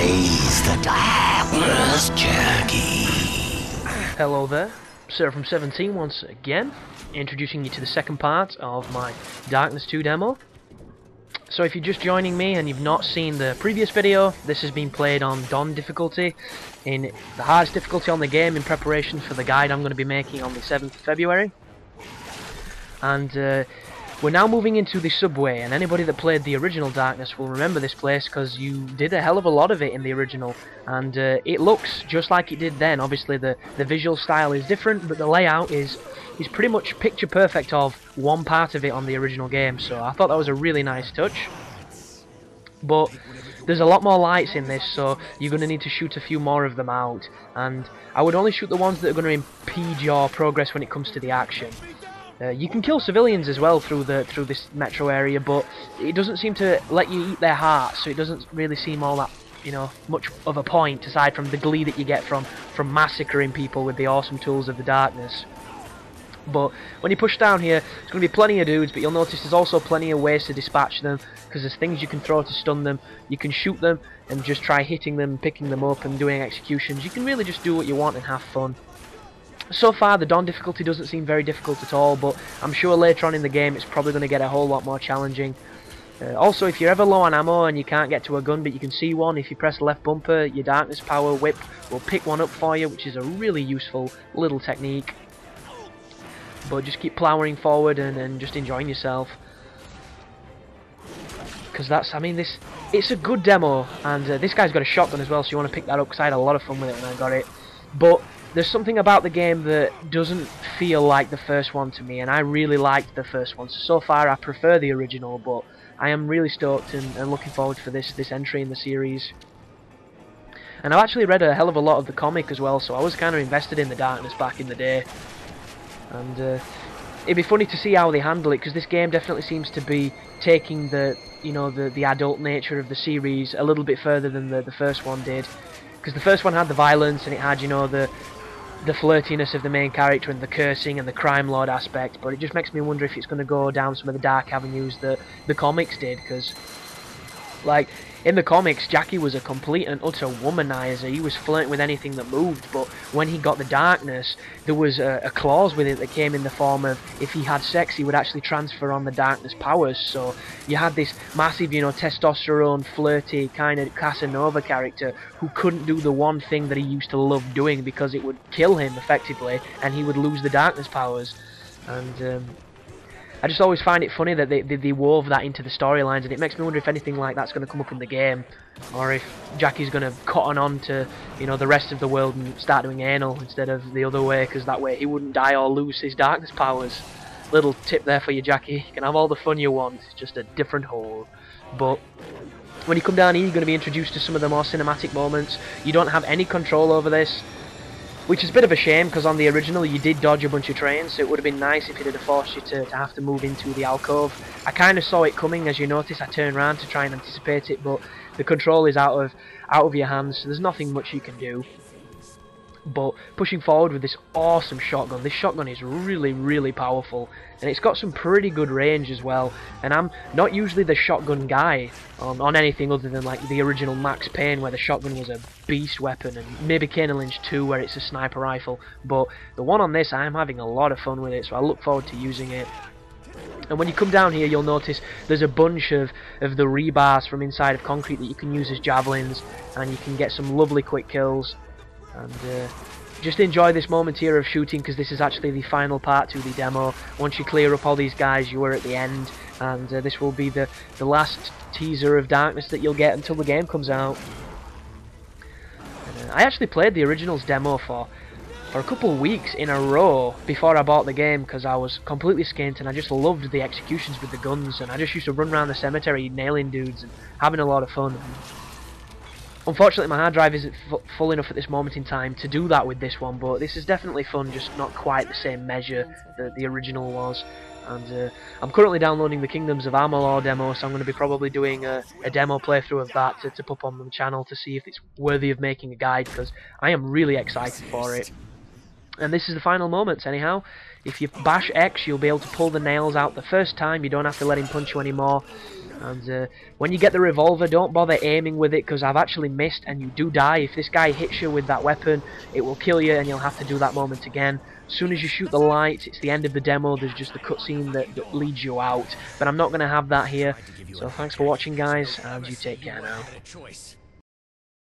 Raise the darkness, Jackie. Hello there, Sir from 17 once again, introducing you to the second part of my Darkness 2 demo. So if you're just joining me and you've not seen the previous video, this has been played on Dawn difficulty, in the hardest difficulty on the game in preparation for the guide I'm going to be making on the 7th of February. And we're now moving into the subway, and anybody that played the original Darkness will remember this place because you did a hell of a lot of it in the original, and it looks just like it did then. Obviously the visual style is different, but the layout is pretty much picture perfect of one part of it on the original game, so I thought that was a really nice touch. But there's a lot more lights in this, so you're going to need to shoot a few more of them out, and I would only shoot the ones that are going to impede your progress when it comes to the action. You can kill civilians as well through this metro area, but it doesn't seem to let you eat their hearts, so it doesn't really seem all that, much of a point, aside from the glee that you get from massacring people with the awesome tools of the Darkness. But when you push down here, there's going to be plenty of dudes, but you'll notice there's also plenty of ways to dispatch them, because there's things you can throw to stun them. You can shoot them and just try hitting them, picking them up and doing executions. You can really just do what you want and have fun. So far the Dawn difficulty doesn't seem very difficult at all, but I'm sure later on in the game it's probably going to get a whole lot more challenging. Also, if you're ever low on ammo and you can't get to a gun but you can see one, if you press the left bumper, your Darkness Power whip will pick one up for you, which is a really useful little technique. But just keep ploughing forward and just enjoying yourself. Because it's a good demo, and this guy's got a shotgun as well, so you want to pick that up because I had a lot of fun with it when I got it. But there's something about the game that doesn't feel like the first one to me, and I really liked the first one. So far I prefer the original, but I am really stoked and looking forward for this entry in the series. And I've actually read a hell of a lot of the comic as well, so I was kind of invested in the Darkness back in the day. And it'd be funny to see how they handle it, because this game definitely seems to be taking the adult nature of the series a little bit further than the first one did. Because the first one had the violence and it had, the flirtiness of the main character and the cursing and the crime lord aspect, but it just makes me wonder if it's going to go down some of the dark avenues that the comics did, because, like, in the comics, Jackie was a complete and utter womanizer. He was flirting with anything that moved, but when he got the Darkness, there was a clause with it that came in the form of, if he had sex, he would actually transfer on the Darkness powers. So you had this massive, testosterone, flirty, kind of Casanova character who couldn't do the one thing that he used to love doing because it would kill him, effectively, and he would lose the Darkness powers. And I just always find it funny that they wove that into the storylines, and it makes me wonder if anything like that's going to come up in the game, or if Jackie's going to cotton on to, the rest of the world and start doing anal instead of the other way, because that way he wouldn't die or lose his Darkness powers. Little tip there for you, Jackie. You can have all the fun you want, it's just a different hole. But when you come down here, you're going to be introduced to some of the more cinematic moments. You don't have any control over this, which is a bit of a shame, because on the original you did dodge a bunch of trains, so it would have been nice if it had forced you to have to move into the alcove. I kind of saw it coming, as you notice. I turned around to try and anticipate it, but the control is out of your hands, so there's nothing much you can do. But pushing forward with this awesome shotgun, this shotgun is really, really powerful, and it's got some pretty good range as well. And I'm not usually the shotgun guy on anything other than like the original Max Payne, where the shotgun was a beast weapon, and maybe Kane and Lynch 2, where it's a sniper rifle. But the one on this, I'm having a lot of fun with it, so I look forward to using it. And when you come down here, you'll notice there's a bunch of the rebars from inside of concrete that you can use as javelins, and you can get some lovely quick kills. And just enjoy this moment here of shooting, because this is actually the final part to the demo. Once you clear up all these guys, you are at the end, and this will be the last teaser of Darkness that you'll get until the game comes out. And, I actually played the original's demo for a couple of weeks in a row before I bought the game, because I was completely skint and I just loved the executions with the guns, and I just used to run around the cemetery nailing dudes and having a lot of fun. Unfortunately, my hard drive isn't full enough at this moment in time to do that with this one, but this is definitely fun, just not quite the same measure that the original was. And I'm currently downloading the Kingdoms of Amalur demo, so I'm going to be probably doing a demo playthrough of that to put on the channel to see if it's worthy of making a guide, because I am really excited for it. And this is the final moments anyhow. If you bash X, you'll be able to pull the nails out the first time. You don't have to let him punch you anymore. And when you get the revolver, don't bother aiming with it, because I've actually missed and you do die. If this guy hits you with that weapon, it will kill you and you'll have to do that moment again. As soon as you shoot the light, it's the end of the demo. There's just the cutscene that leads you out. But I'm not going to have that here. So thanks for watching, guys, and you take care now.